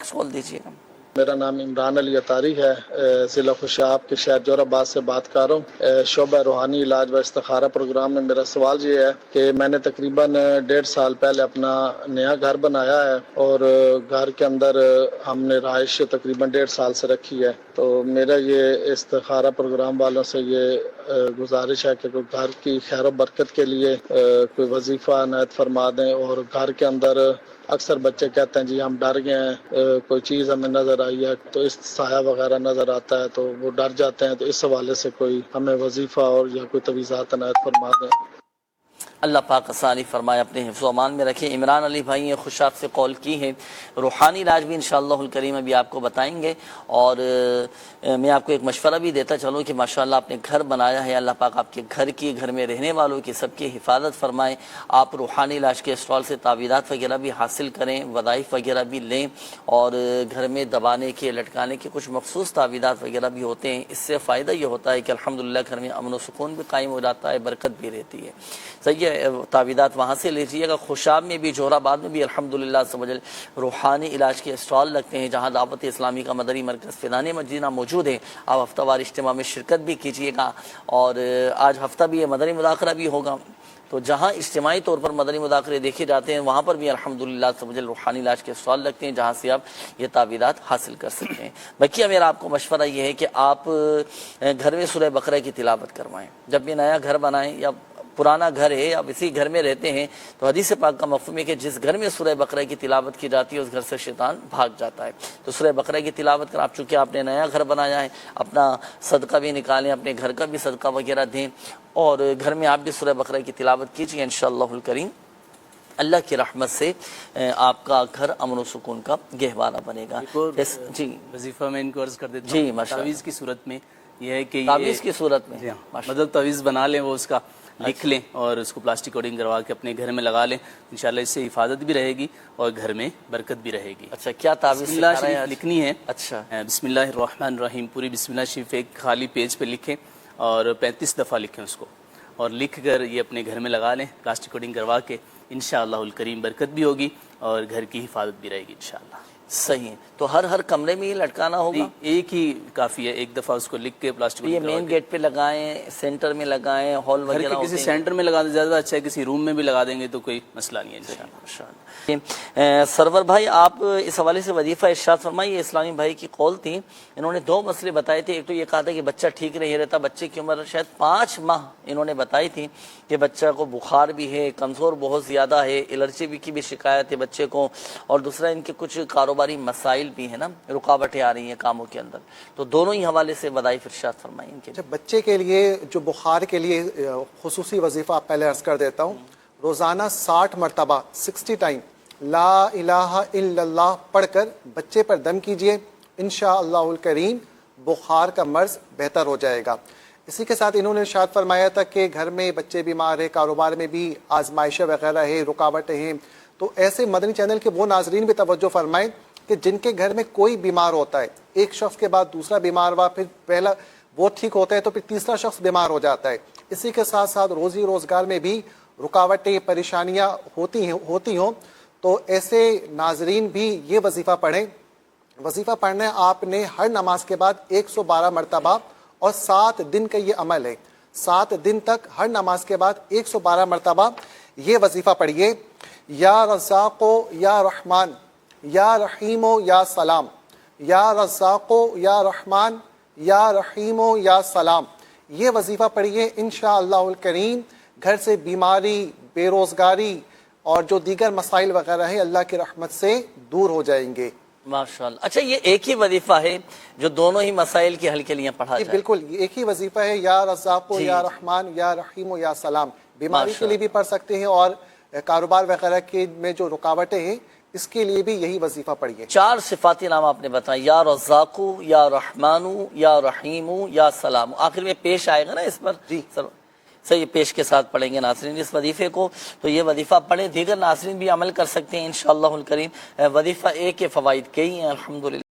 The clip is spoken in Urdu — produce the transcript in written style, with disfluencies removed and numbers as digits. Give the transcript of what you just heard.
شخص کال دیجیے گا۔ میرا نام عمران علی اطاری ہے، ضلع خوشاب کے شہر جور آباد سے بات کر رہا ہوں۔ شعبہ روحانی علاج و استخارہ پروگرام میں میرا سوال یہ ہے کہ میں نے تقریباً 1.5 سال پہلے اپنا نیا گھر بنایا ہے، اور گھر کے اندر ہم نے رہائش تقریباً 1.5 سال سے رکھی ہے۔ تو میرا یہ استخارہ پروگرام والوں سے یہ گزارش ہے کہ کوئی گھر کی خیر و برکت کے لیے کوئی وظیفہ عنایت فرما دیں، اور گھر کے اندر اکثر بچے کہتے ہیں جی ہم ڈر گئے ہیں، کوئی چیز ہمیں نظر آئی ہے تو اس سایہ وغیرہ نظر آتا ہے تو وہ ڈر جاتے ہیں، تو اس حوالے سے کوئی ہمیں وظیفہ اور یا کوئی تویزات عنایت فرما دیں۔ اللہ پاک آسانی فرمائے، اپنے حفظ و امان میں رکھیں۔ عمران علی بھائی نے خوشاب سے کال کی ہے، روحانی علاج بھی انشاءاللہ الکریم ابھی آپ کو بتائیں گے، اور میں آپ کو ایک مشورہ بھی دیتا چلوں کہ ماشاءاللہ آپ نے گھر بنایا ہے، اللہ پاک آپ کے گھر کی، گھر میں رہنے والوں کی سب کی حفاظت فرمائے۔ آپ روحانی علاج کے اسٹال سے تعویذات وغیرہ بھی حاصل کریں، وظائف وغیرہ بھی لیں، اور گھر میں دبانے کے، لٹکانے کے کچھ مخصوص تعویذات وغیرہ بھی ہوتے ہیں۔ اس سے فائدہ یہ ہوتا ہے کہ الحمدللہ گھر میں امن و سکون بھی قائم ہو جاتا ہے، برکت بھی رہتی ہے۔ صحیح ہے، تعویذات وہاں سے لیجیے گا۔ خوشاب میں بھی، جوہر آباد میں بھی الحمدللہ روحانی علاج کے اسٹال لگتے ہیں، جہاں دعوت اسلامی کا مدنی مرکز فیضان مدینہ موجود ہے۔ آپ ہفتہ وار اجتماع میں شرکت بھی کیجیے گا، اور آج ہفتہ بھی ہے، مدنی مذاکرہ بھی ہوگا، تو جہاں اجتماعی طور پر مدنی مذاکرے دیکھے جاتے ہیں وہاں پر بھی الحمدللہ روحانی علاج کے اسٹال لگتے ہیں، جہاں سے آپ یہ تعویذات حاصل کر سکتے ہیں۔ بقیہ میرا آپ کو مشورہ یہ ہے کہ آپ گھر میں سورہ بقرہ کی تلاوت کروائیں۔ جب بھی نیا گھر بنائیں یا پرانا گھر ہے، اب اسی گھر میں رہتے ہیں، تو حدیث پاک کا مفہوم ہے کہ جس گھر میں سورہ بقرہ کی تلاوت کی جاتی ہے اس گھر سے شیطان بھاگ جاتا ہے۔ تو سورہ بقرہ کی تلاوت کر، آپ چونکہ آپ نے نیا گھر بنایا ہے، اپنا صدقہ بھی نکالیں، اپنے گھر کا بھی صدقہ وغیرہ دیں، اور گھر میں آپ بھی سورہ بقرہ کی تلاوت کیجیے، انشاءاللہ الکریم اللہ کی رحمت سے آپ کا گھر امن و سکون کا گہوارہ بنے گا۔ جی وظیفہ میں ان کو عرض کر دیتا جی، ہوں، تعویذ کی صورت میں یہ ہے کہ تعویذ کی صورت میں مطلب تعویذ بنا لیں، وہ اس کا لکھ لیں اور اس کو پلاسٹک کوڈنگ کروا کے اپنے گھر میں لگا لیں، انشاءاللہ اس سے حفاظت بھی رہے گی اور گھر میں برکت بھی رہے گی۔ اچھا، کیا تعویذ بسم اللہ شریف لکھنی ہے؟ اچھا، بسم اللہ الرحمن الرحیم، پوری بسم اللہ شریف ایک خالی پیج پہ لکھیں اور 35 دفعہ لکھیں اس کو، اور لکھ کر یہ اپنے گھر میں لگا لیں پلاسٹک کوڈنگ کروا کے، انشاءاللہ الکریم برکت بھی ہوگی اور گھر کی حفاظت بھی رہے گی انشاءاللہ۔ صحیح ہے، تو ہر کمرے میں یہ لٹکانا ہوگا؟ ایک ہی کافی ہے، ایک دفعہ اس کو لکھ کے پلاسٹک یہ مین گیٹ پہ لگائیں، سینٹر میں لگائیں، ہال وغیرہ کسی سینٹر میں لگا دیں زیادہ اچھا ہے، کسی روم میں بھی لگا دیں گے تو کوئی مسئلہ نہیں ہے انشاءاللہ۔ سرور بھائی، آپ اس حوالے سے وظیفہ ارشاد فرمائیے۔ اسلامی بھائی کی کال تھی، انہوں نے 2 مسئلے بتائے تھے۔ ایک تو یہ کہا تھا کہ بچہ ٹھیک نہیں رہتا، بچے کی عمر شاید 5 ماہ انہوں نے بتائی تھی کہ بچہ کو بخار بھی ہے، کمزور بہت زیادہ ہے، الرجی کی بھی شکایت ہے بچے کو، اور دوسرا ان کے کچھ کاروباری مسائل بھی ہیں نا، رکاوٹیں آ رہی ہیں کاموں کے اندر، تو دونوں ہی حوالے سے وظائف ارشاد فرمائیں ان کے۔ بچے کے لیے جو بخار کے لیے خصوصی وظیفہ آپ پہلے عرض کر دیتا ہوں، روزانہ 60 مرتبہ 60 ٹائم لا الہ الا اللہ پڑھ کر بچے پر دم کیجئے، انشاءاللہ الکریم بخار کا مرض بہتر ہو جائے گا۔ اسی کے ساتھ انہوں نے ارشاد فرمایا تھا کہ گھر میں بچے بیمار ہیں، کاروبار میں بھی آزمائشیں وغیرہ ہے، رکاوٹیں ہیں، تو ایسے مدنی چینل کے وہ ناظرین بھی توجہ فرمائیں کہ جن کے گھر میں کوئی بیمار ہوتا ہے، ایک شخص کے بعد دوسرا بیمار ہوا، پھر پہلا وہ ٹھیک ہوتا ہے تو پھر تیسرا شخص بیمار ہو جاتا ہے، اسی کے ساتھ ساتھ روزی روزگار میں بھی رکاوٹیں پریشانیاں ہوتی ہوں، تو ایسے ناظرین بھی یہ وظیفہ پڑھیں۔ وظیفہ پڑھنا آپ نے ہر نماز کے بعد 112 مرتبہ، اور 7 دن کا یہ عمل ہے، 7 دن تک ہر نماز کے بعد 112 مرتبہ یہ وظیفہ پڑھیے۔ یا رزاقو یا رحمان، یا رحیمو یا سلام، یا رزاقو یا رحمان، یا رحیمو یا سلام، یہ وظیفہ پڑھیے، انشاءاللہ الکریم گھر سے بیماری، بے روزگاری اور جو دیگر مسائل وغیرہ ہیں اللہ کی رحمت سے دور ہو جائیں گے۔ ماشاءاللہ۔ اچھا، یہ ایک ہی وظیفہ ہے جو دونوں ہی مسائل کے حل کے لیے پڑھا جائے؟ بالکل، ایک ہی وظیفہ ہے، یا رزاقو یا رحمان یا رحیم یا سلام، بیماری کے لیے بھی پڑھ سکتے ہیں اور کاروبار وغیرہ کے میں جو رکاوٹیں ہیں اس کے لیے بھی یہی وظیفہ پڑھیے۔ 4 صفاتی نام آپ نے بتایا، یا رزاقو یا رحمانو یا رحیمو یا سلام، آخر میں پیش آئے گا نا اس پر؟ جی صحیح، پیش کے ساتھ پڑھیں گے ناظرین اس وظیفے کو، تو یہ وظیفہ پڑھیں، دیگر ناظرین بھی عمل کر سکتے ہیں انشاءاللہ الکریم۔ وظیفہ ایک کے فوائد کئی ہیں الحمدللہ۔